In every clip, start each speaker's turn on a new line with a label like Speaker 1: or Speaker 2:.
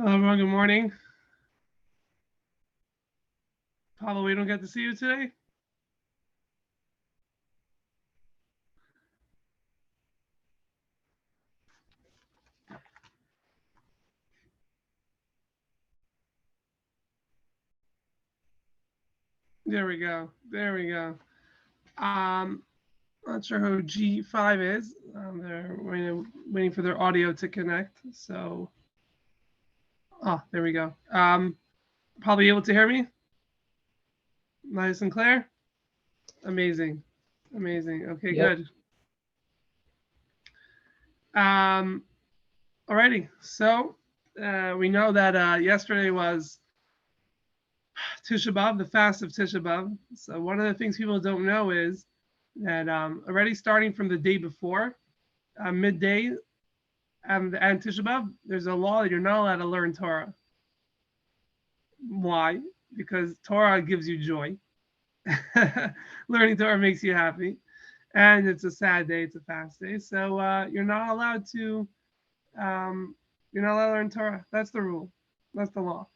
Speaker 1: Hello, everyone. Good morning. Paulo, we don't get to see you today. There we go. There we go. Not sure who G5 is. They're waiting for their audio to connect. So, there we go. Probably able to hear me? Nice and clear? Amazing. Amazing. Okay,
Speaker 2: Yep.
Speaker 1: good. Um, Alrighty. So, we know that yesterday was Tisha B'Av, the fast of Tisha B'Av. So, one of the things people don't know is that already starting from the day before, midday, and Tisha B'Av, there's a law that you're not allowed to learn Torah. Why? Because Torah gives you joy. Learning Torah makes you happy, and it's a sad day. It's a fast day, so you're not allowed to. You're not allowed to learn Torah. That's the rule. That's the law.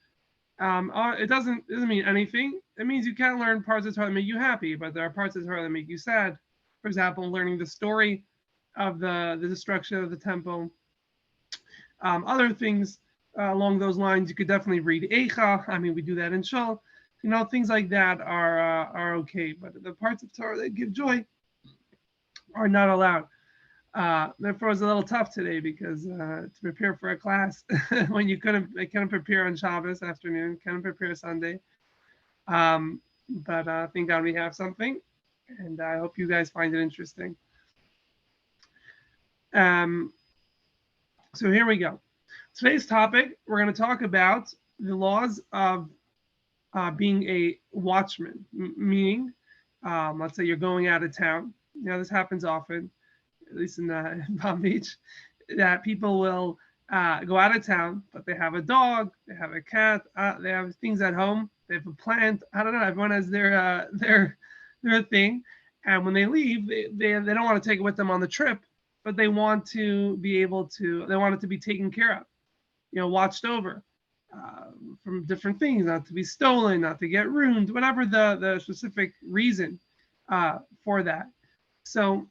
Speaker 1: It doesn't mean anything. It means you can't learn parts of Torah that make you happy, but there are parts of Torah that make you sad. For example, learning the story of the destruction of the temple. Other things along those lines, you could definitely read Eicha. I mean, we do that in Shul. Things like that are okay, but the parts of Torah that give joy are not allowed. Therefore, it was a little tough today because to prepare for a class when I couldn't prepare on Shabbos afternoon, couldn't prepare Sunday. But thank God we have something, and I hope you guys find it interesting. Um, so here we go. Today's topic, we're going to talk about the laws of being a watchman, meaning, let's say you're going out of town. This happens often, at least in Palm Beach, that people will go out of town, but they have a dog, they have a cat, they have things at home, they have a plant. I don't know. Everyone has their thing, and when they leave, they don't want to take it with them on the trip, but they want to be able to. They want it to be taken care of, watched over. From different things, not to be stolen, not to get ruined, whatever the specific reason for that. So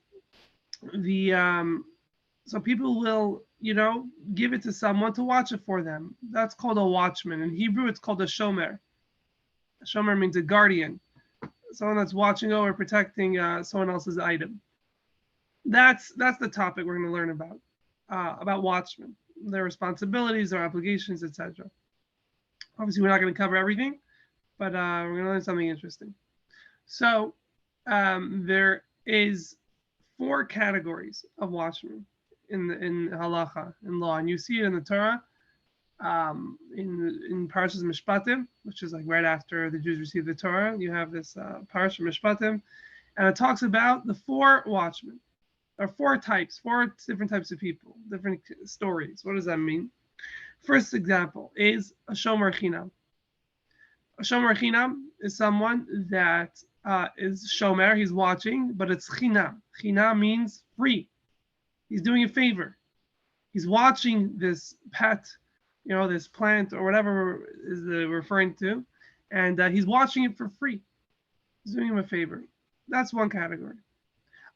Speaker 1: the so people will give it to someone to watch it for them. That's called a watchman. In Hebrew, it's called a shomer. A shomer means a guardian, someone that's watching over, protecting someone else's item. That's the topic we're going to learn about watchmen, their responsibilities, their obligations, etc. Obviously, we're not going to cover everything, but we're going to learn something interesting. So there is 4 categories of watchmen in halacha, in law, and you see it in the Torah, in Parshas Mishpatim, which is like right after the Jews receive the Torah. You have this Parsha Mishpatim, and it talks about the 4 watchmen, or 4 types, 4 different types of people, different stories. What does that mean? First example is a shomer chinam. A shomer chinam is someone that is shomer, he's watching, but it's chinam. Chinam means free. He's doing a favor. He's watching this pet, this plant or whatever is referring to, and he's watching it for free. He's doing him a favor. That's one category.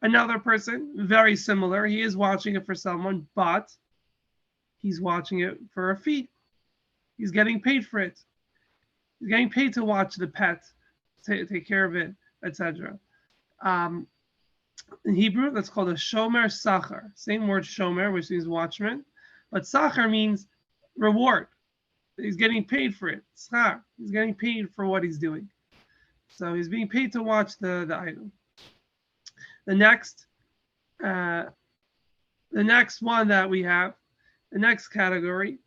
Speaker 1: Another person, very similar, he is watching it for someone, but he's watching it for a fee. He's getting paid for it. He's getting paid to watch the pet, take care of it, etc. In Hebrew, that's called a shomer sachar. Same word shomer, which means watchman, but sachar means reward. He's getting paid for it. Schar. He's getting paid for what he's doing. So he's being paid to watch the item. The next one that we have, the next category,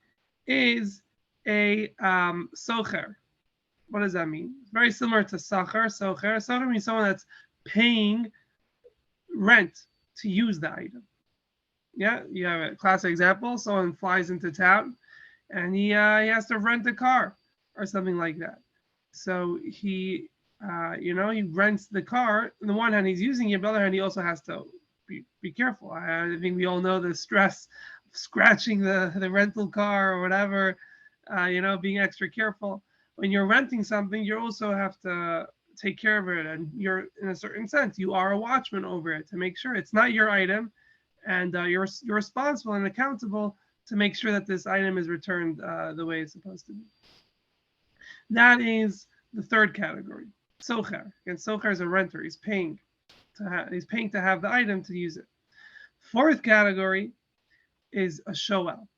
Speaker 1: is a socher. What does that mean? It's very similar to sachar. Socher means someone that's paying rent to use the item. Yeah, you have a classic example. Someone flies into town, and he has to rent a car or something like that. So he rents the car. On the one hand, he's using it. On the other hand, he also has to be careful. I think we all know the stress of scratching the rental car or whatever. being extra careful. When you're renting something, you also have to take care of it, and you're, in a certain sense, you are a watchman over it to make sure it's not your item, and you're responsible and accountable to make sure that this item is returned the way it's supposed to be. That is the third category. Socher. Again, socher is a renter. He's paying to have the item to use it. Fourth category is a shoel,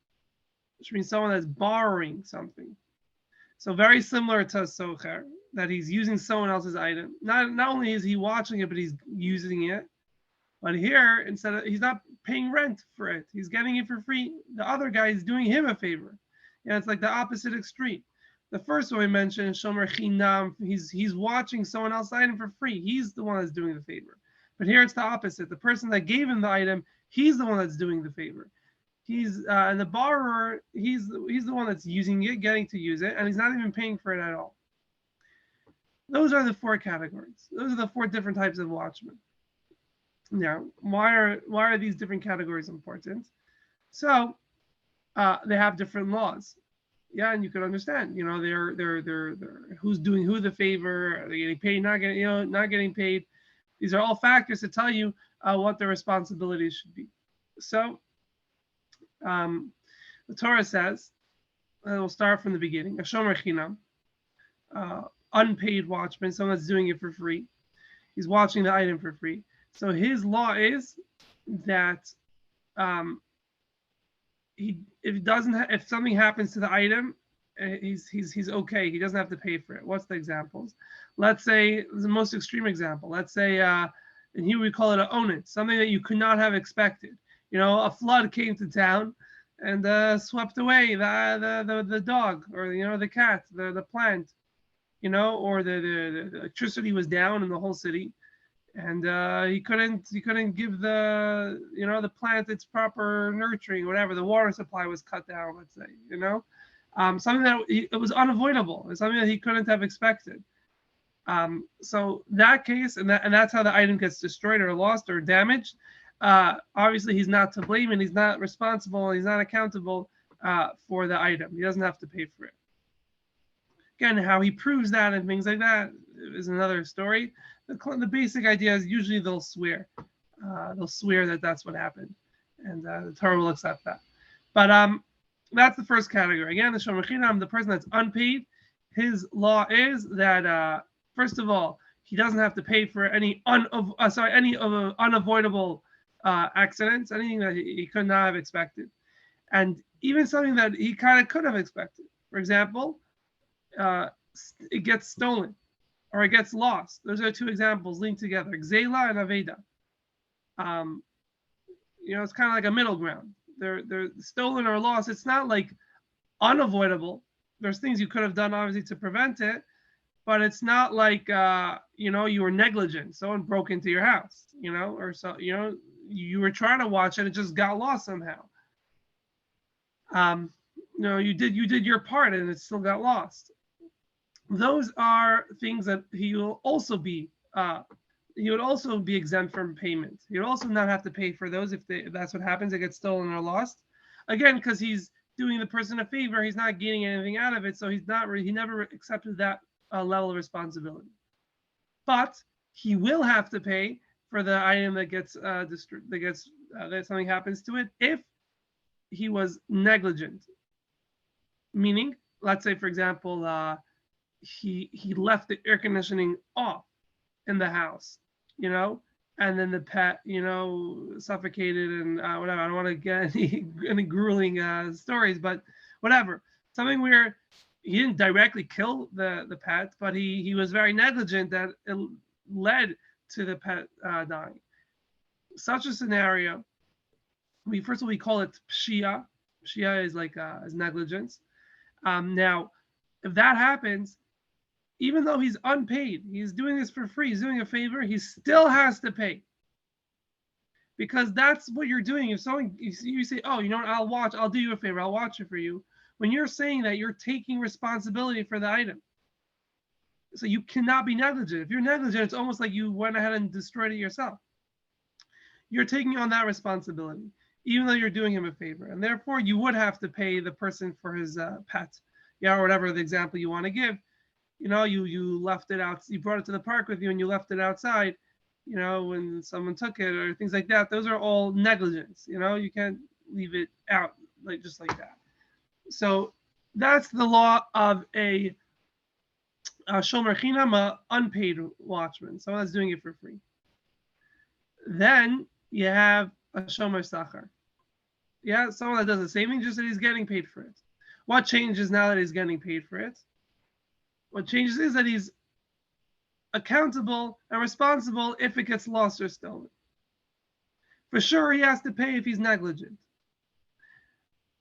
Speaker 1: which means someone that's borrowing something. So very similar to socher, that he's using someone else's item. Not only is he watching it, but he's using it. But here, he's not paying rent for it, he's getting it for free. The other guy is doing him a favor. It's like the opposite extreme. The first one we mentioned, shomer chinam, he's watching someone else's item for free. He's the one that's doing the favor. But here it's the opposite. The person that gave him the item, he's the one that's doing the favor. And the borrower, he's the one that's using it, getting to use it, and he's not even paying for it at all. Those are the four categories. Those are the four different types of watchmen. Now, why are these different categories important? So they have different laws. Yeah, and you can understand. They're who's doing who the favor, are they getting paid, not getting paid. These are all factors to tell you what their responsibilities should be. So the Torah says, and we'll start from the beginning, a shomer chinam, unpaid watchman, someone that's doing it for free. He's watching the item for free. So his law is that if something happens to the item, he's okay. He doesn't have to pay for it. What's the examples? Let's say the most extreme example. Let's say, and here we call it a onet, something that you could not have expected. A flood came to town and swept away the dog, or the cat, the plant, or the electricity was down in the whole city, and he couldn't give the plant its proper nurturing, whatever. The water supply was cut down, let's say, something that it was unavoidable. It's something that he couldn't have expected. So that case, and that's how the item gets destroyed or lost or damaged. Obviously, he's not to blame, and he's not responsible, and he's not accountable for the item. He doesn't have to pay for it. Again, how he proves that and things like that is another story. The basic idea is usually they'll swear. They'll swear that that's what happened, and the Torah will accept that. But that's the first category. Again, the shomer chinam, the person that's unpaid, his law is that first of all, he doesn't have to pay for any unavoidable accidents, anything that he could not have expected, and even something that he kind of could have expected. For example, it gets stolen or it gets lost. Those are two examples linked together: Gzela and Aveda. It's kind of like a middle ground. They're stolen or lost. It's not like unavoidable. There's things you could have done, obviously, to prevent it, but it's not like you were negligent. Someone broke into your house, or so you were trying to watch it, it just got lost somehow. You did your part and it still got lost. Those are things that he would also be exempt from payment. He would also not have to pay for those if that's what happens. It gets stolen or lost. Again, because he's doing the person a favor, he's not gaining anything out of it, so he never accepted that level of responsibility. But he will have to pay for the item that gets that something happens to it if he was negligent. Meaning, let's say, for example, he left the air conditioning off in the house, and then the pet, suffocated and whatever. I don't want to get any grueling stories, but whatever. Something where he didn't directly kill the pet, but he was very negligent that it led to the pet dying. Such a scenario, we call it pshia. Pshia is like is negligence. Now, if that happens, even though he's unpaid, he's doing this for free, he's doing a favor, he still has to pay. Because that's what you're doing. If you say, oh, I'll do you a favor, I'll watch it for you. When you're saying that, you're taking responsibility for the item. So you cannot be negligent. If you're negligent, it's almost like you went ahead and destroyed it yourself. You're taking on that responsibility, even though you're doing him a favor. And therefore, you would have to pay the person for his pet. yeah, or whatever the example you want to give. You left it out, you brought it to the park with you and you left it outside, when someone took it or things like that. Those are all negligence. You can't leave it out like just like that. So that's the law of a shomer chinam, a unpaid watchman, someone that's doing it for free. Then you have a shomer sachar. Yeah, someone that does the same thing, just that he's getting paid for it. What changes now that he's getting paid for it? What changes is that he's accountable and responsible if it gets lost or stolen. For sure, he has to pay if he's negligent.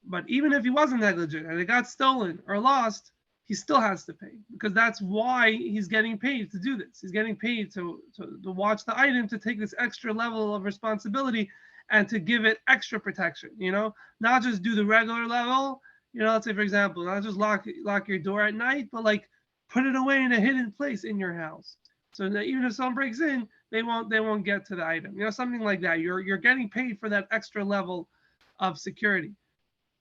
Speaker 1: But even if he wasn't negligent and it got stolen or lost, he still has to pay, because that's why he's getting paid to do this. He's getting paid to watch the item, to take this extra level of responsibility and to give it extra protection, not just do the regular level, let's say, for example, not just lock your door at night, but like put it away in a hidden place in your house, so that even if someone breaks in, they won't get to the item, something like that. You're getting paid for that extra level of security.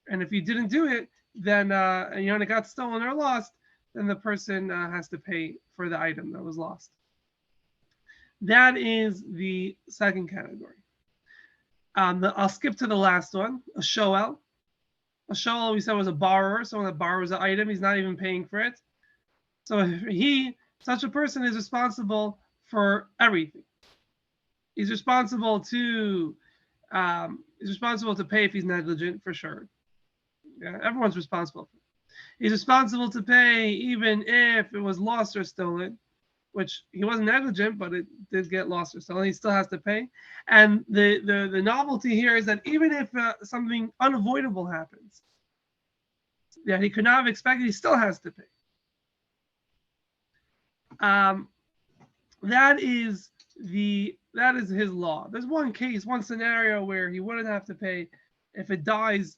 Speaker 1: And if you didn't do it, then and it got stolen or lost, then the person has to pay for the item that was lost. That is the second category. I'll skip to the last one, a shoel. A shoel, we said, was a borrower, someone that borrows an item. He's not even paying for it. So such a person is responsible for everything. He's responsible to pay if he's negligent, for sure. Yeah, everyone's responsible. He's responsible to pay even if it was lost or stolen, which he wasn't negligent, but it did get lost or stolen. He still has to pay. And the novelty here is that even if something unavoidable happens that he could not have expected, he still has to pay. That is his law. There's one scenario where he wouldn't have to pay if it dies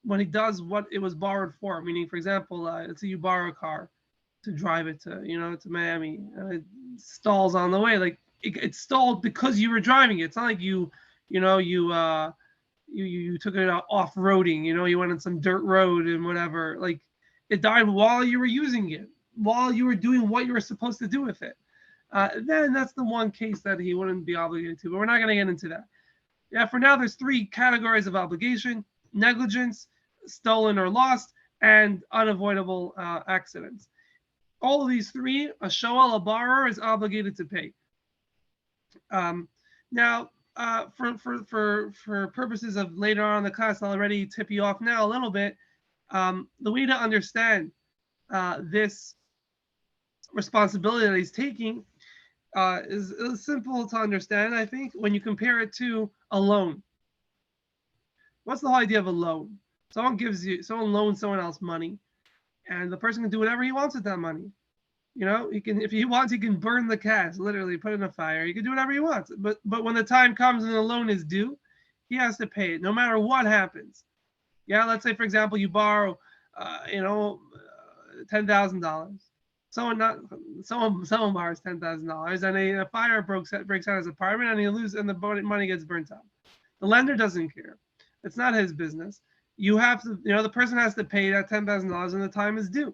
Speaker 1: when he does what it was borrowed for. Meaning, for example, let's say you borrow a car to drive it to Miami, and it stalls on the way. Like it stalled because you were driving it. It's not like you took it off-roading. You went on some dirt road and whatever. Like it died while you were using it, while you were doing what you were supposed to do with it. Then that's the one case that he wouldn't be obligated to. But we're not going to get into that. Yeah, for now, there's three categories of obligation: negligence, stolen or lost, and unavoidable accidents. All of these three, a shoel, a borrower, is obligated to pay. Now, for purposes of later on in the class, I'll already tip you off now a little bit. The way to understand this responsibility that he's taking is simple to understand, I think, when you compare it to a loan. What's the whole idea of a loan? Someone loans someone else money, and the person can do whatever he wants with that money. He can, if he wants, he can burn the cash, literally put it in a fire. He can do whatever he wants. But when the time comes and the loan is due, he has to pay it, no matter what happens. Yeah, let's say, for example, you borrow, $10,000. Someone borrows $10,000, and a fire breaks out his apartment, and the money gets burnt out. The lender doesn't care. It's not his business. You have to, the person has to pay that $10,000 when the time is due,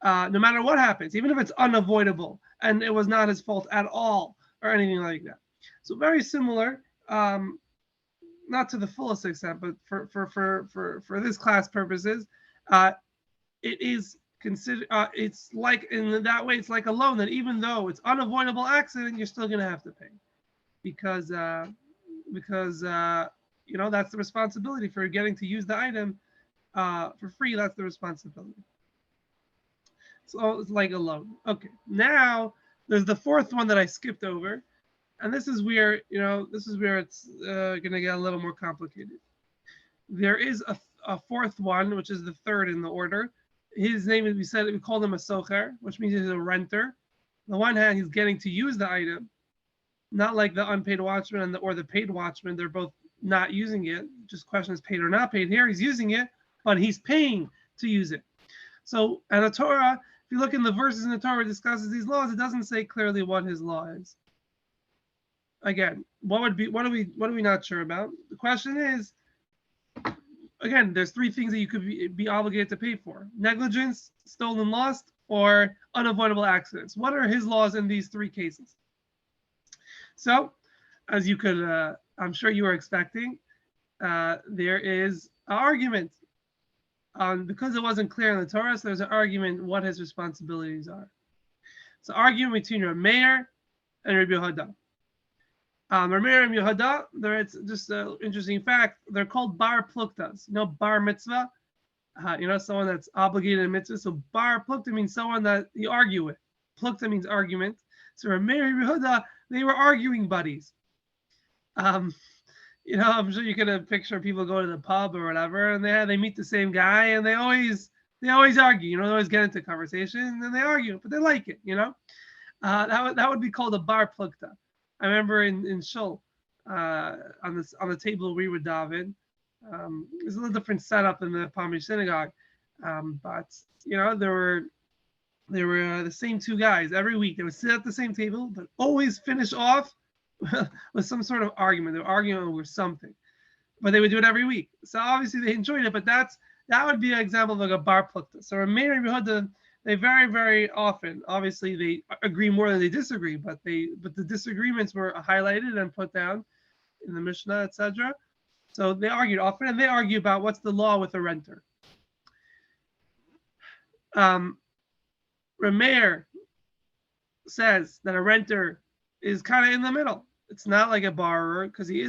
Speaker 1: no matter what happens, even if it's unavoidable and it was not his fault at all or anything like that. So very similar, not to the fullest extent, but for this class purposes, it is considered. It's like, in that way, it's like a loan, that even though it's unavoidable accident, you're still going to have to pay, because that's the responsibility for getting to use the item for free. That's the responsibility. So it's like a loan. Okay, now there's the fourth one that I skipped over, and this is where it's going to get a little more complicated. There is a fourth one, which is the third in the order. His name, we called him a socher, which means he's a renter. On the one hand, he's getting to use the item, not like the unpaid watchman or the paid watchman. They're both not using it. Just question is paid or not paid. Here he's using it, but he's paying to use it. So, and the Torah, if you look in the verses in the Torah, it discusses these laws. It doesn't say clearly what his law is. Again, what are we not sure about? The question is, again, there's three things that you could be obligated to pay for: negligence, stolen, lost, or unavoidable accidents. What are his laws in these three cases? So, as you could, I'm sure you were expecting, there is an argument. Because it wasn't clear in the Torah, so there's an argument what his responsibilities are. It's an argument between Rabbi Meir and Rabbi Yehuda. Rabbi Meir and Yehuda, it's just an interesting fact, they're called bar pluktas. You know, bar mitzvah, someone that's obligated in mitzvah. So bar plukta means someone that you argue with. Plukta means argument. So Rabbi Meir and Yehuda, they were arguing buddies. I'm sure you can picture people go to the pub or whatever, and they meet the same guy, and they always argue. They always get into conversation, and they argue, but they like it. That would be called a bar plukta. I remember in Shul, on the table we would daven. There's a little different setup in the Palm Beach synagogue, but there were the same two guys every week. They would sit at the same table, but always finish off with some sort of argument. They were arguing over something, but they would do it every week. So obviously they enjoyed it. But that would be an example of like a bar plukta. So Rameir and Yehuda, they very, very often, obviously they agree more than they disagree, but the disagreements were highlighted and put down in the Mishnah, etc. So they argued often, and they argue about what's the law with a renter. Rameir says that a renter is kind of in the middle. It's not like a borrower because he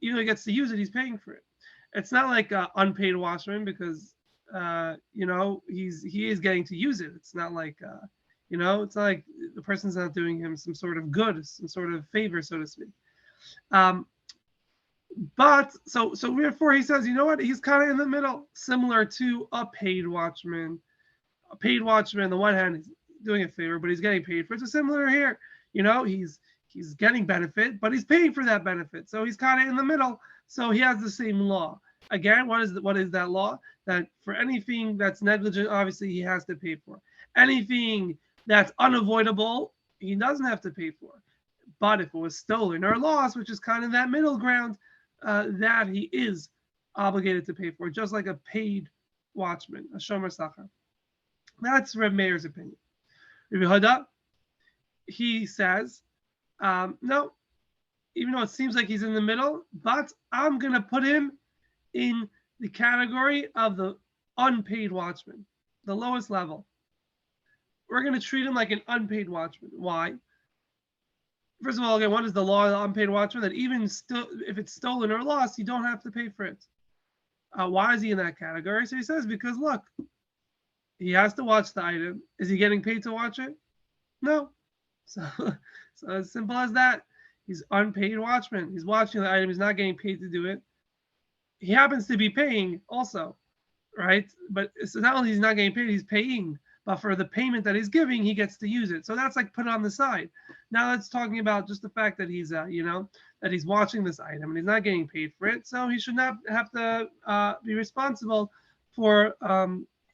Speaker 1: either gets to use it, he's paying for it. It's not like an unpaid watchman because he is getting to use it. It's not like it's not like the person's not doing him some sort of good, some sort of favor, so to speak. But so therefore he says, you know what? He's kind of in the middle, similar to a paid watchman. A paid watchman, on the one hand, is doing a favor, but he's getting paid for it. So similar here, he's getting benefit, but he's paying for that benefit. So he's kind of in the middle. So he has the same law. Again, what is that law? That for anything that's negligent, obviously he has to pay for. Anything that's unavoidable, he doesn't have to pay for. But if it was stolen or lost, which is kind of that middle ground, that he is obligated to pay for, just like a paid watchman, a shomer sachar. That's Reb Meir's opinion. Rabbi Yehuda, he says, no, even though it seems like he's in the middle, but I'm going to put him in the category of the unpaid watchman, the lowest level. We're going to treat him like an unpaid watchman. Why? First of all, again, what is the law of the unpaid watchman? That even still, if it's stolen or lost, you don't have to pay for it. Why is he in that category? So he says, because look, he has to watch the item. Is he getting paid to watch it? No. So as simple as that. He's unpaid watchman. He's watching the item. He's not getting paid to do it. He happens to be paying also, right? But so not only he's not getting paid, he's paying. But for the payment that he's giving, he gets to use it. So that's like put on the side. Now that's talking about just the fact that he's, that he's watching this item and he's not getting paid for it. So he should not have to be responsible for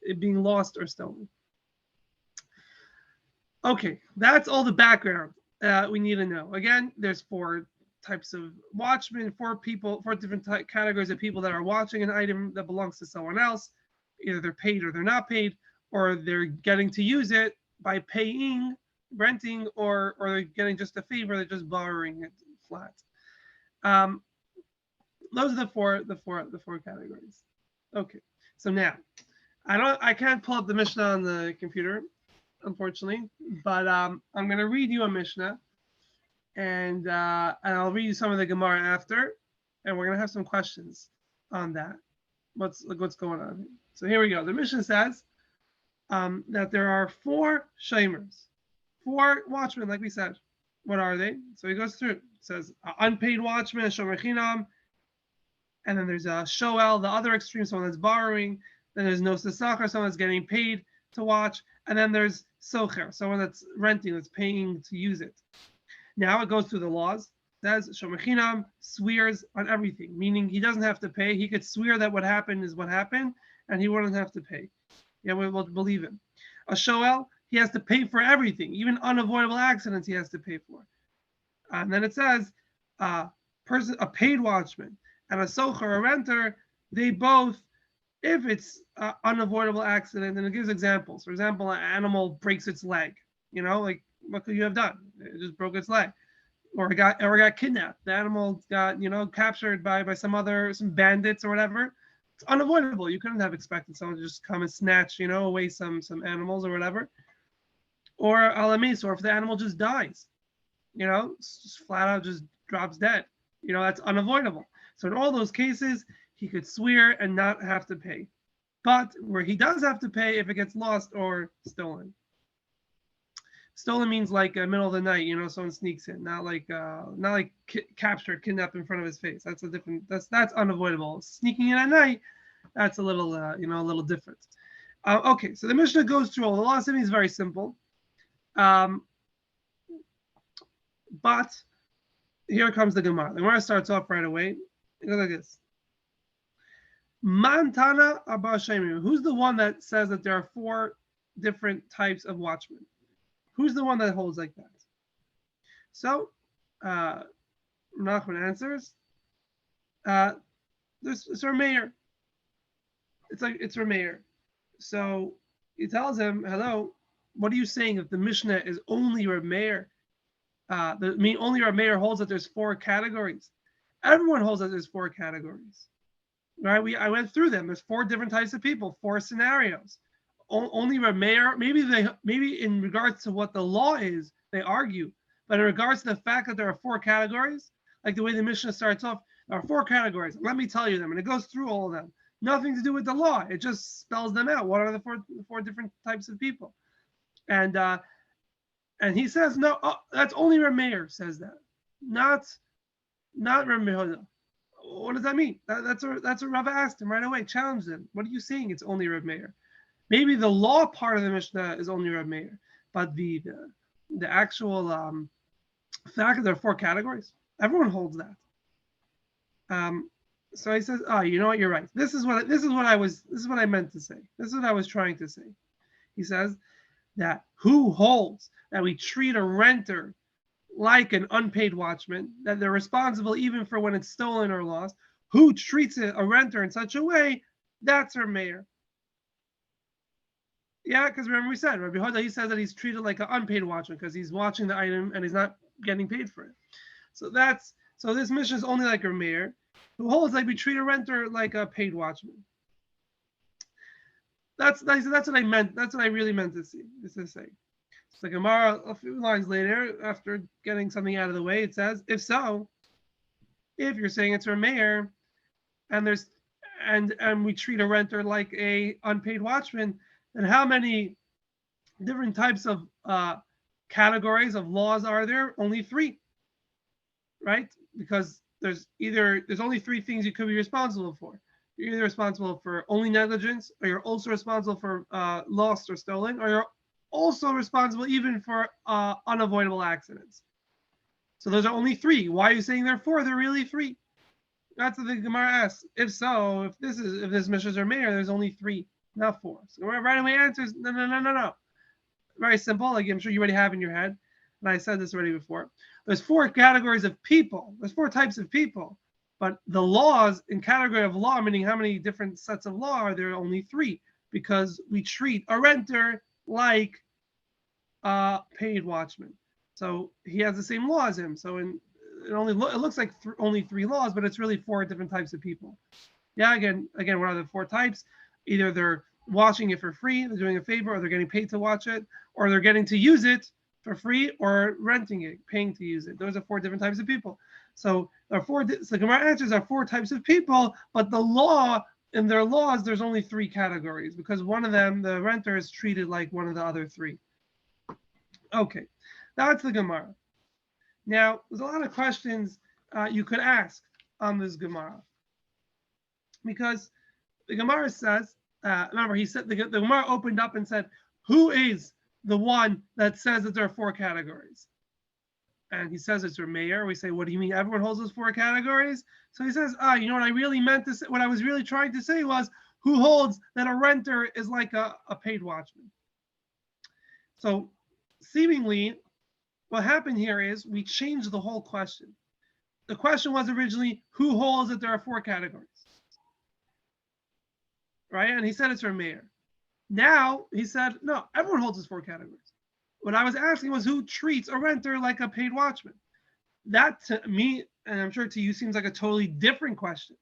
Speaker 1: it being lost or stolen. Okay, that's all the background we need to know. Again, there's 4 types of watchmen, 4 different categories of people that are watching an item that belongs to someone else. Either they're paid or they're not paid, or they're getting to use it by paying, renting, or they're getting just a favor, they're just borrowing it flat. Those are the four categories. Okay, so now I can't pull up the Mishnah on the computer, unfortunately, but I'm going to read you a Mishnah, and I'll read you some of the Gemara after, and we're going to have some questions on that. What's going on here? So here we go. The Mishnah says that there are 4 shemers, 4 watchmen, like we said. What are they? So he goes through. It says unpaid watchman, a shomer chinam, and then there's a shoel, the other extreme, someone that's borrowing. Then there's no sasachar, someone that's getting paid to watch, and then there's socher, someone that's renting, that's paying to use it. Now it goes through the laws. It says shomer chinam swears on everything, meaning he doesn't have to pay. He could swear that what happened is what happened, and he wouldn't have to pay. Yeah, we'll believe him. A shoel, he has to pay for everything, even unavoidable accidents he has to pay for. And then it says a paid watchman and a socher, a renter, they both If it's unavoidable accident, and it gives examples. For example, an animal breaks its leg. Like what could you have done? It just broke its leg, or it got kidnapped. The animal got captured by some bandits or whatever. It's unavoidable. You couldn't have expected someone to just come and snatch away some animals or whatever. Or alamis, or if the animal just dies, just flat out just drops dead. That's unavoidable. So in all those cases, he could swear and not have to pay. But where he does have to pay if it gets lost or stolen. Stolen means like middle of the night, someone sneaks in, not like captured, kidnapped in front of his face. That's a different. That's unavoidable. Sneaking in at night, that's a little a little different. Okay, so the Mishnah goes through all the laws. It means very simple. But here comes the Gemara. The Gemara starts off right away. Look like this. Mantana Abba Shemim. Who's the one that says that there are 4 different types of watchmen? Who's the one that holds like that? So, Nachman answers. It's our mayor. It's our mayor. So he tells him, "Hello, what are you saying? If the Mishnah is only your mayor, only your mayor holds that there's 4 categories. Everyone holds that there's 4 categories, right? I went through them. There's 4 different types of people, 4 scenarios. Only your mayor. Maybe in regards to what the law is, they argue. But in regards to the fact that there are 4 categories, like the way the Mishnah starts off, there are 4 categories. Let me tell you them, and it goes through all of them. Nothing to do with the law. It just spells them out. What are the four different types of people? And he says, no, that's only Rameir says that, not Rameir. What does that mean? That's what Rava asked him right away, challenged him. What are you saying? It's only Rameir. Maybe the law part of the Mishnah is only Rameir, but the actual fact that there are 4 categories, everyone holds that. So he says, you know what? You're right. This is what I meant to say. This is what I was trying to say. He says that who holds that we treat a renter like an unpaid watchman, that they're responsible even for when it's stolen or lost, who treats a renter in such a way, that's our mayor. Yeah, because remember we said, Rabbi Hoda, he says that he's treated like an unpaid watchman because he's watching the item and he's not getting paid for it. So this mission is only like our mayor, who holds like we treat a renter like a paid watchman. That's what I meant. That's what I really meant to say. So Gemara, a few lines later, after getting something out of the way, it says, if you're saying it's our mayor, and we treat a renter like a unpaid watchman, then how many different types of categories of laws are there? Only 3, right? Because there's only 3 things you could be responsible for. You're either responsible for only negligence, or you're also responsible for lost or stolen, or you're also responsible even for unavoidable accidents. So those are only 3. Why are you saying there are 4? They're really 3. That's what the Gemara asks. If this Mishnah's or mayor, there's only 3, not 4. So Gemara right away answers, no. Very simple, like I'm sure you already have in your head, and I said this already before. There's 4 categories of people. There's 4 types of people. But the laws in category of law, meaning how many different sets of law are there? Only 3, because we treat a renter like a paid watchman. So he has the same law as him. So it looks like only 3 laws, but it's really 4 different types of people. Yeah, again, what are the 4 types? Either they're watching it for free, they're doing a favor, or they're getting paid to watch it, or they're getting to use it for free, or renting it, paying to use it. Those are 4 different types of people. So the Gemara answers are 4 types of people, but the law, in their laws, there's only 3 categories, because one of them, the renter, is treated like one of the other 3. Okay, that's the Gemara. Now, there's a lot of questions you could ask on this Gemara, because the Gemara says, remember, he said the Gemara opened up and said, who is the one that says that there are 4 categories? And he says it's your mayor. We say, what do you mean? Everyone holds those 4 categories? So he says, you know what I really meant to say? What I was really trying to say was, who holds that a renter is like a paid watchman? So seemingly, what happened here is we changed the whole question. The question was originally, who holds that there are 4 categories? right? And he said it's for mayor. Now he said, no, everyone holds his 4 categories. What I was asking was who treats a renter like a paid watchman? That to me, and I'm sure to you, seems like a totally different question.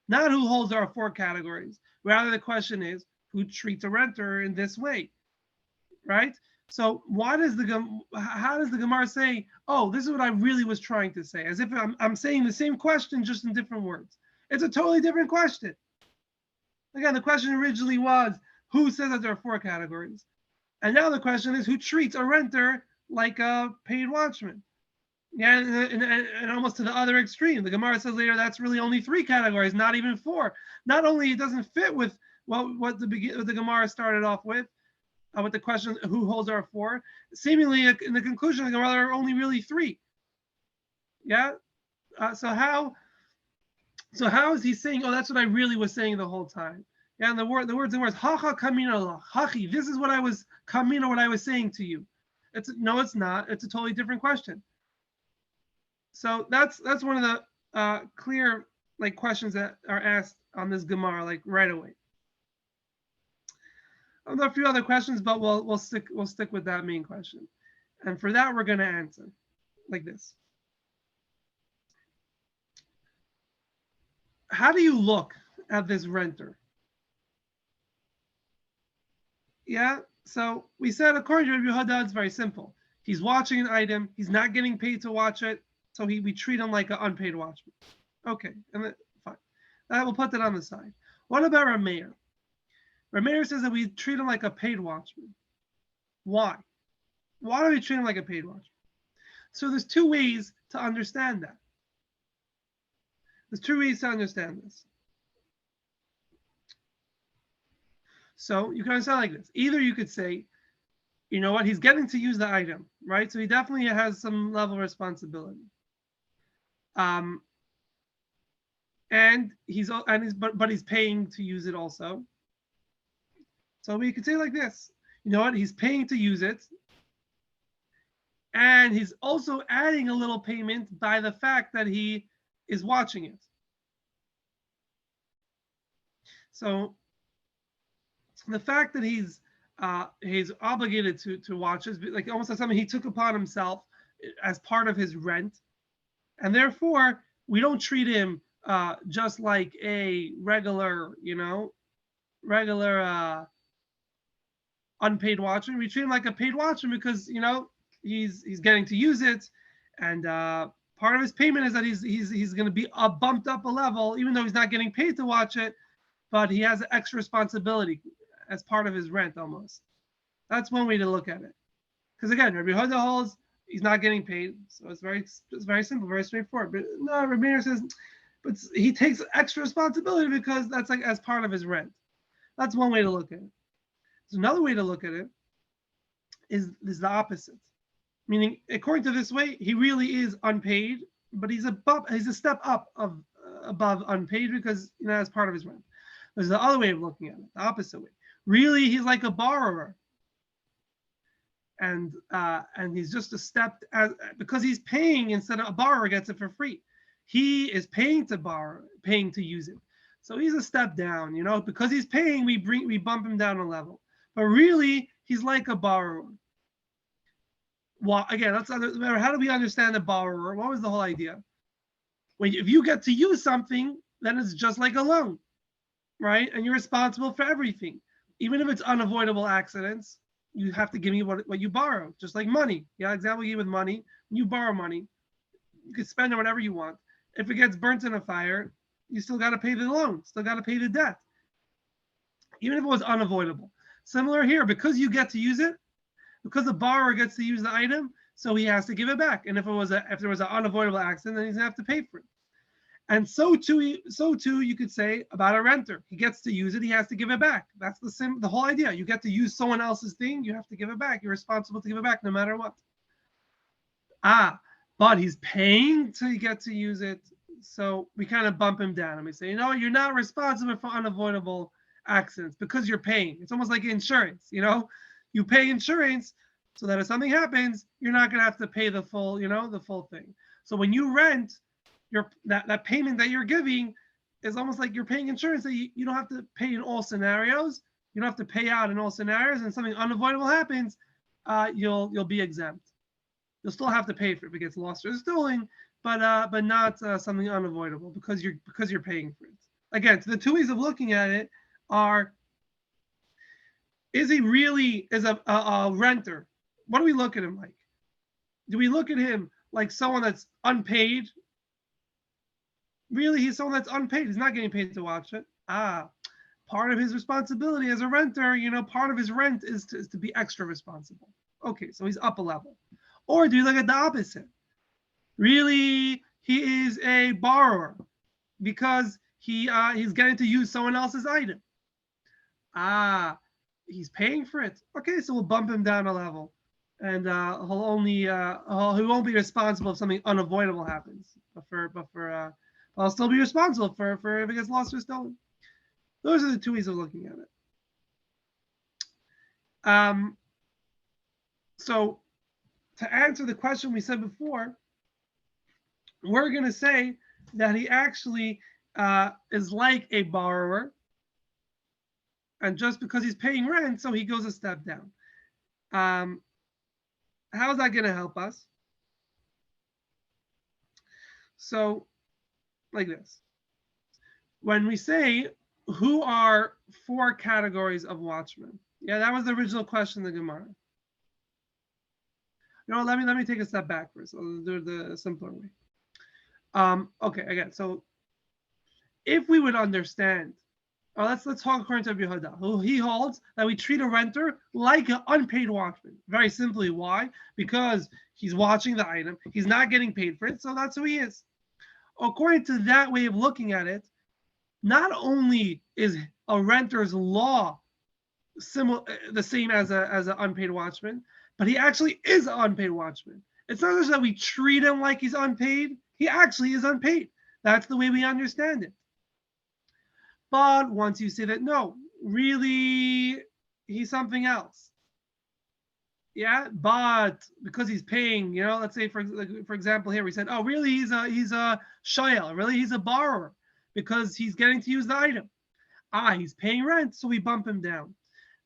Speaker 1: Not who holds our 4 categories. Rather, the question is who treats a renter in this way, right? So how does the Gemara say, oh, this is what I really was trying to say, as if I'm saying the same question just in different words? It's a totally different question. Again, the question originally was, who says that there are 4 categories? And now the question is, who treats a renter like a paid watchman? Yeah, and almost to the other extreme. The Gemara says later that's really only 3 categories, not even 4. Not only it doesn't fit with what the Gemara started off with the question who holds our 4. Seemingly in the conclusion of the Gemara there are only really 3. Yeah. So how is he saying? Oh, that's what I really was saying the whole time. Yeah, and the words hacha kamina hachi. This is what I was kamina, what I was saying to you. It's not. It's a totally different question. So that's one of the clear questions that are asked on this Gemara right away. There are a few other questions, but we'll stick with that main question, and for that we're going to answer like this. How do you look at this renter? Yeah, so we said according to Rabbi Yehuda, it's very simple. He's watching an item. He's not getting paid to watch it, so we treat him like an unpaid watchman. Okay, and fine. We'll put that on the side. What about Rameir? Rameir says that we treat him like a paid watchman. Why? Why do we treat him like a paid watchman? So there's 2 ways to understand that. There's 2 ways to understand this. So you can understand like this. Either you could say, you know what, he's getting to use the item, right? So he definitely has some level of responsibility. And he's paying to use it also. So we could say like this, you know what, he's paying to use it. And he's also adding a little payment by the fact that he is watching it. So the fact that he's obligated to watch is almost like something he took upon himself as part of his rent, and therefore we don't treat him just like a regular unpaid watchman. We treat him like a paid watchman because he's getting to use it, and part of his payment is that he's going to be bumped up a level, even though he's not getting paid to watch it, but he has extra responsibility as part of his rent almost. That's one way to look at it. Because again, Rabbi Yehuda holds he's not getting paid, so it's very simple, very straightforward. But no, Rabbi Meir says, but he takes extra responsibility because that's as part of his rent. That's one way to look at it. So another way to look at it is the opposite. Meaning, according to this way, he really is unpaid, but he's a step up above unpaid because as part of his rent. There's the other way of looking at it, the opposite way. Really, he's like a borrower, and he's just a step because he's paying instead of a borrower gets it for free. He is paying to use it, so he's a step down. Because he's paying, we bump him down a level, but really he's like a borrower. Well, again, how do we understand a borrower? What was the whole idea? If you get to use something, then it's just like a loan, right? And you're responsible for everything. Even if it's unavoidable accidents, you have to give me what you borrow, just like money. Yeah, example you give with money. When you borrow money, you can spend it whatever you want. If it gets burnt in a fire, you still got to pay the loan, still got to pay the debt, even if it was unavoidable. Similar here, because you get to use it, because the borrower gets to use the item, so he has to give it back. And if there was an unavoidable accident, then he's gonna have to pay for it. And so too, you could say about a renter. He gets to use it, he has to give it back. That's the whole idea. You get to use someone else's thing, you have to give it back. You're responsible to give it back no matter what. But he's paying to get to use it, so we kind of bump him down and we say, you're not responsible for unavoidable accidents because you're paying. It's almost like insurance, You pay insurance so that if something happens, you're not going to have to pay the full thing. So when you rent, that payment that you're giving is almost like you're paying insurance that you don't have to pay in all scenarios. You don't have to pay out in all scenarios, and something unavoidable happens, you'll be exempt. You'll still have to pay for it if it gets lost or stolen, but not something unavoidable because you're paying for it. Again, so the two ways of looking at it are: is he really a renter? What do we look at him like? Do we look at him like someone that's unpaid? Really, he's someone that's unpaid. He's not getting paid to watch it. Part of his responsibility as a renter, part of his rent is to be extra responsible. Okay, so he's up a level. Or do you look at the opposite? Really, he is a borrower because he's getting to use someone else's item. He's paying for it. Okay, so we'll bump him down a level, and he won't be responsible if something unavoidable happens. But I'll still be responsible for if it gets lost or stolen. Those are the two ways of looking at it. So to answer the question we said before, we're going to say that he actually is like a borrower, and just because he's paying rent, so he goes a step down. How is that going to help us? So, like this. When we say, who are 4 categories of watchmen? Yeah, that was the original question in the Gemara. Let me take a step back first. I'll do it the simpler way. Okay, again, so if we would understand, let's talk according to Rabbi Yehuda, who he holds that we treat a renter like an unpaid watchman. Very simply, why? Because he's watching the item, he's not getting paid for it, so that's who he is. According to that way of looking at it, not only is a renter's law the same as an unpaid watchman, but he actually is an unpaid watchman. It's not just that we treat him like he's unpaid, he actually is unpaid. That's the way we understand it. But once you say that, no, really, he's something else. Yeah, but because he's paying, let's say for example here we said, oh, really, he's a shayel, really, he's a borrower because he's getting to use the item. He's paying rent, so we bump him down.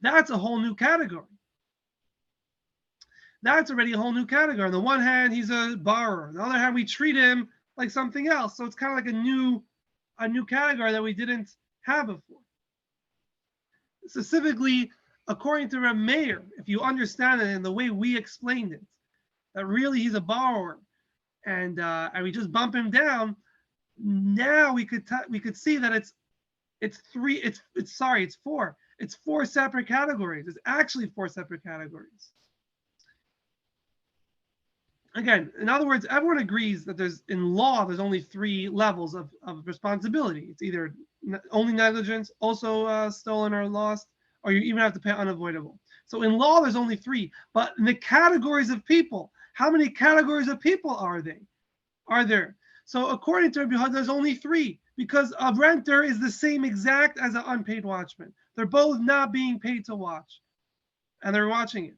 Speaker 1: That's a whole new category. That's already a whole new category. On the one hand, he's a borrower. On the other hand, we treat him like something else. So it's kind of like a new category that we didn't have before. Specifically, according to Reb Meir, if you understand it in the way we explained it, that really he's a borrower, and we just bump him down. Now we could see that it's 4. It's 4 separate categories. It's actually 4 separate categories. Again, in other words, everyone agrees that in law there's only 3 levels of responsibility. It's either only negligence, also stolen or lost, or you even have to pay unavoidable. So in law there's only 3, but in the categories of people, how many categories of people are there? So according to Rabbi Yehuda, there's only 3, because a renter is the same exact as an unpaid watchman. They're both not being paid to watch, and they're watching it.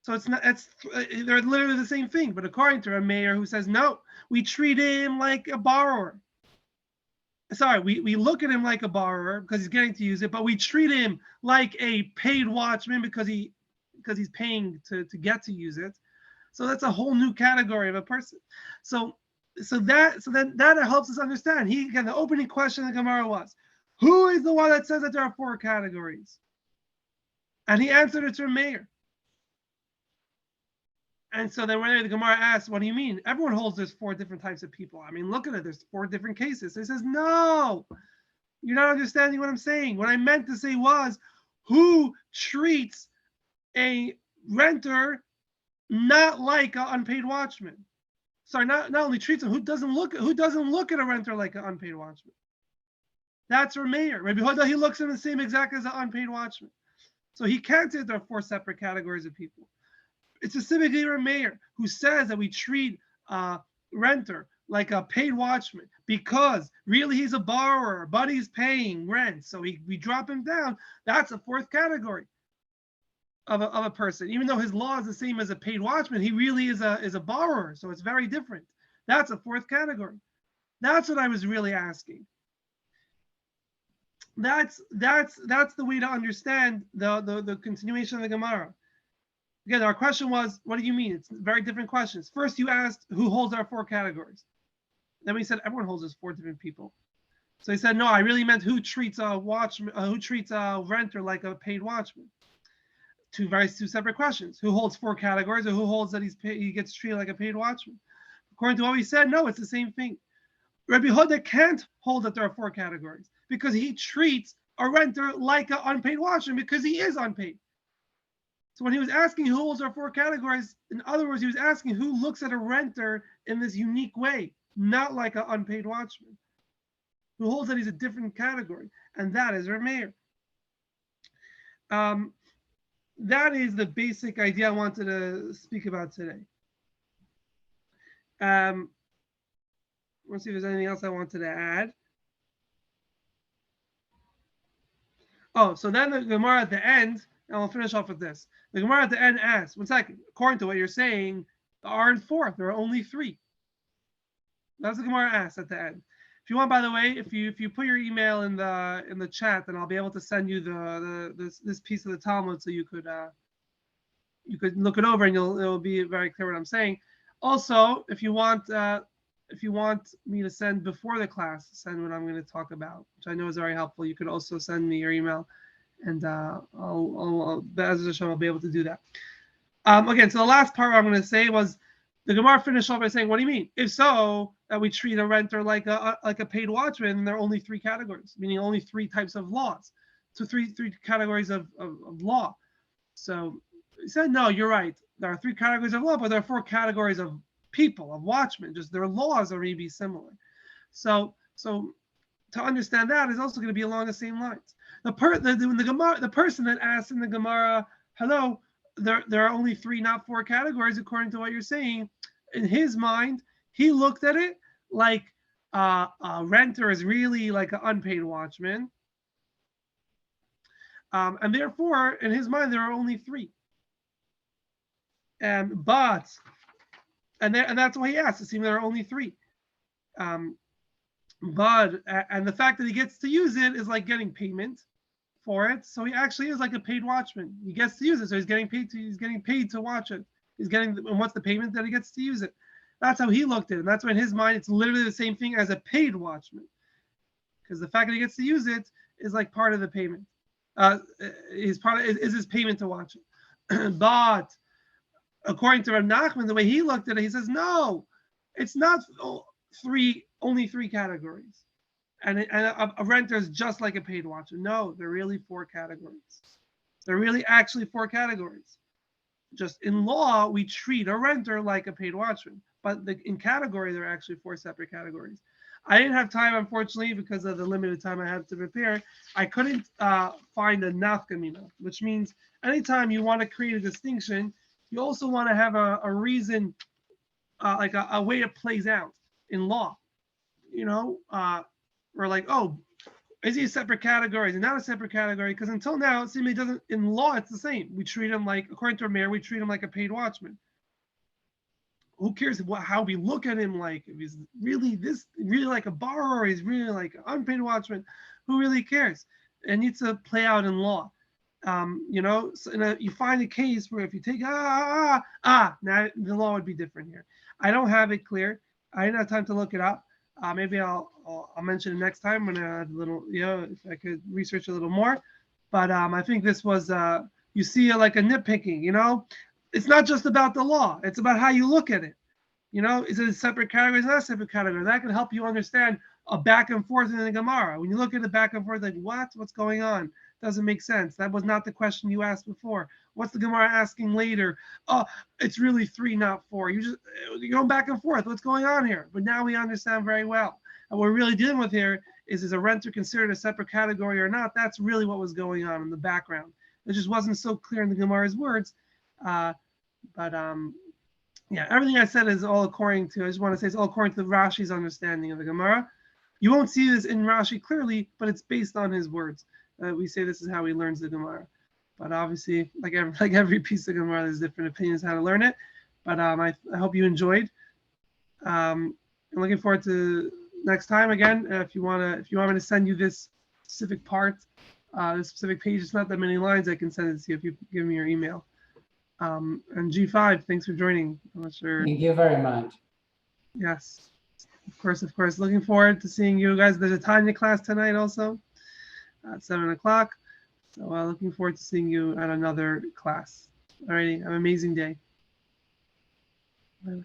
Speaker 1: So they're literally the same thing. But according to a mayor who says, no, we treat him like a borrower. Sorry, we look at him like a borrower because he's getting to use it, but we treat him like a paid watchman because he's paying to get to use it. So that's a whole new category of a person. So that helps us understand. The opening question of the Gemara was, who is the one that says that there are 4 categories? And he answered it to a mayor. And so then when the Gemara asks, what do you mean? Everyone holds there's 4 different types of people. I mean, look at it. There's 4 different cases. So he says, no, you're not understanding what I'm saying. What I meant to say was, who treats a renter not like an unpaid watchman? Sorry, not only treats him, who doesn't look at a renter like an unpaid watchman? That's Rameir. Rabbi Yehuda, he looks at him the same exact as an unpaid watchman. So he can't say there are 4 separate categories of people. It's specifically a mayor who says that we treat renter like a paid watchman because really he's a borrower, but he's paying rent. So we drop him down. That's a 4th category of a person. Even though his law is the same as a paid watchman, he really is a borrower. So it's very different. That's a 4th category. That's what I was really asking. That's the way to understand the continuation of the Gemara. Again, our question was, what do you mean? It's very different questions. First, you asked who holds our four categories. Then we said everyone holds as four different people. So he said, no, I really meant who treats a watchman, who treats a renter like a paid watchman. Two separate questions. Who holds four categories, or who holds that he gets treated like a paid watchman? According to what we said, no, it's the same thing. Rabbi Huda can't hold that there are four categories because he treats a renter like an unpaid watchman because he is unpaid. So when he was asking who holds our four categories, in other words, he was asking who looks at a renter in this unique way, not like an unpaid watchman, who holds that he's a different category, and that is Rav Meir. That is the basic idea I wanted to speak about today. Let's see if there's anything else I wanted to add. Oh, so then the Gemara at the end, and we'll finish off with this. The Gemara at the end asks, one second, according to what you're saying, there aren't four, there are only three. That's the Gemara asks at the end. If you want, by the way, if you put your email in the chat, then I'll be able to send you this piece of the Talmud so you could look it over and it'll be very clear what I'm saying. Also, if you want me to send before the class, send what I'm going to talk about, which I know is very helpful. You could also send me your email, and I'll be able to do that. Again, so the last part I'm going to say was the Gemara finished off by saying, what do you mean? If so, that we treat a renter like a paid watchman, there are only three categories, meaning only three types of laws. So three categories of law. So he said, no, you're right. There are three categories of law, but there are four categories of people, of watchmen. Just their laws are maybe similar. So to understand that is also going to be along the same lines. The person that asked in the Gemara, hello, there are only three, not four categories, according to what you're saying. In his mind, he looked at it like a renter is really like an unpaid watchman. And therefore, in his mind, there are only three. And that's why he asked. It seems there are only three. And the fact that he gets to use it is like getting payment for it. So he actually is like a paid watchman. He gets to use it, so he's getting paid to watch it. And what's the payment that he gets to use it? That's how he looked at it. And that's why in his mind, it's literally the same thing as a paid watchman. Because the fact that he gets to use it is like part of the payment. Is his payment to watch it. But according to Rav Nachman, the way he looked at it, he says, no, it's not only three categories. And a renter is just like a paid watchman. No, they're really four categories. They're really actually four categories. Just in law, we treat a renter like a paid watchman. But in category, there are actually four separate categories. I didn't have time, unfortunately, because of the limited time I had to prepare. I couldn't find a nafkamina, which means anytime you want to create a distinction, you also want to have a reason, like a way it plays out in law. We're like, oh, is he a separate category? Is he not a separate category? Because until now, it seems he doesn't. In law, it's the same. We treat him like, according to our mayor, we treat him like a paid watchman. Who cares how we look at him? Like, if he's really like a borrower, or he's really like an unpaid watchman. Who really cares? It needs to play out in law. So you find a case where if you take now the law would be different here. I don't have it clear. I didn't have time to look it up. Maybe I'll mention it next time when I had a little, if I could research a little more. But I think this was you see like a nitpicking. It's not just about the law. It's about how you look at it. Is it a separate category? Is it not a separate category? That can help you understand a back and forth in the Gemara. When you look at the back and forth, like, what's going on? Doesn't make sense. That was not the question you asked before. What's the Gemara asking later? Oh, it's really three, not four. You're going back and forth. What's going on here? But now we understand very well. And what we're really dealing with here is a renter considered a separate category or not? That's really what was going on in the background. It just wasn't so clear in the Gemara's words. Everything I said is all according to, I just want to say it's all according to Rashi's understanding of the Gemara. You won't see this in Rashi clearly, but it's based on his words. We say this is how he learns the Gemara. But obviously, like every piece of Gemara, there's different opinions how to learn it. But I hope you enjoyed. I'm looking forward to next time again. If you want me to send you this specific part, the specific page. It's not that many lines. I can send it to you if you give me your email. And G5, thanks for joining. I'm not sure.
Speaker 2: Thank you very much.
Speaker 1: Yes, of course, of course. Looking forward to seeing you guys. There's a Tanya class tonight also at 7 o'clock. So looking forward to seeing you at another class. Alrighty, have an amazing day. Bye.